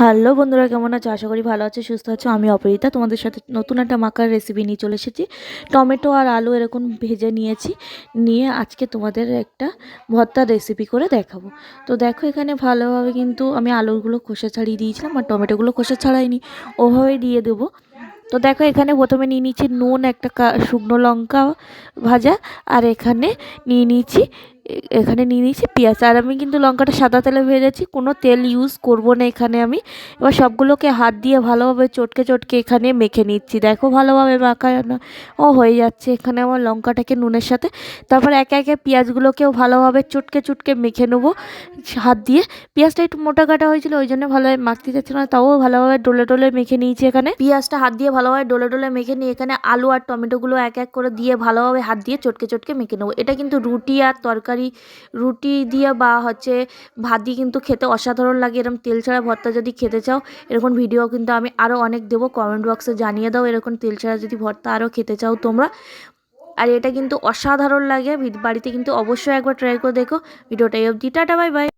Hello বন্ধুরা, কেমন আছো? আশা করি ভালো আছো, সুস্থ আছো। আমি অপরিতা তোমাদের সাথে নতুন একটা মাখার রেসিপি নিয়ে চলে এসেছি। টমেটো আর আলু এরকম ভেজে নিয়েছি, নিয়ে আজকে তোমাদের একটা ভর্তার রেসিপি করে দেখাবো। তো দেখো, এখানে ভালোভাবে কিন্তু আমি আলুগুলো খোসা ছাড়িয়ে দিয়েছিলাম আর টমেটোগুলো খোসা ছাড়াইনি, ওভাবেই দিয়ে দেবো। তো দেখো, এখানে প্রথমে নিয়ে নিচ্ছি নুন, একটা শুকনো লঙ্কা ভাজা, আর এখানে নিয়ে নিয়েছি পেঁয়াজ। আর আমি কিন্তু লঙ্কাটা সাদা তেলে ভেজেছি, কোনো তেল ইউজ করব না এখানে আমি। এবার সবগুলোকে হাত দিয়ে ভালোভাবে চটকে চটকে এখানে মেখে নিচ্ছি। দেখো, ভালোভাবে মাখানো হয়ে যাচ্ছে এখানে আমার লঙ্কাটাকে নুনের সাথে। তারপর একে একে পেঁয়াজগুলোকেও ভালোভাবে চটকে চটকে মেখে নেবো হাত দিয়ে। পেঁয়াজটা একটু মোটা কাটা হয়েছিল, ওই জন্য ভালোভাবে মাখতে যাচ্ছে না, তাও ভালোভাবে ডলে ডলে মেখে নিয়েছি। এখানে পেঁয়াজটা হাত দিয়ে ভালোভাবে ডলে ডলে মেখে নিয়ে এখানে আলু আর টমেটোগুলো এক এক করে দিয়ে ভালোভাবে হাত দিয়ে চটকে চটকে মেখে নেবো। এটা কিন্তু রুটি আর তরকারি, রুটি দিয়ে বা ভাত দিয়ে কিন্তু খেতে অসাধারণ লাগে। এরকম তেল ছাড়া ভর্তা যদি খেতে চাও, এরকম ভিডিও কিন্তু আমি আরও অনেক দেবো। কমেন্ট বক্সে জানিয়ে দাও এরকম তেল ছাড়া যদি ভর্তা আরও খেতে চাও তোমরা। আর এটা কিন্তু অসাধারণ লাগে, বাড়িতে কিন্তু অবশ্যই একবার ট্রাই করে দেখো। ভিডিওটা এই অবধি, টাটা, বাই বাই।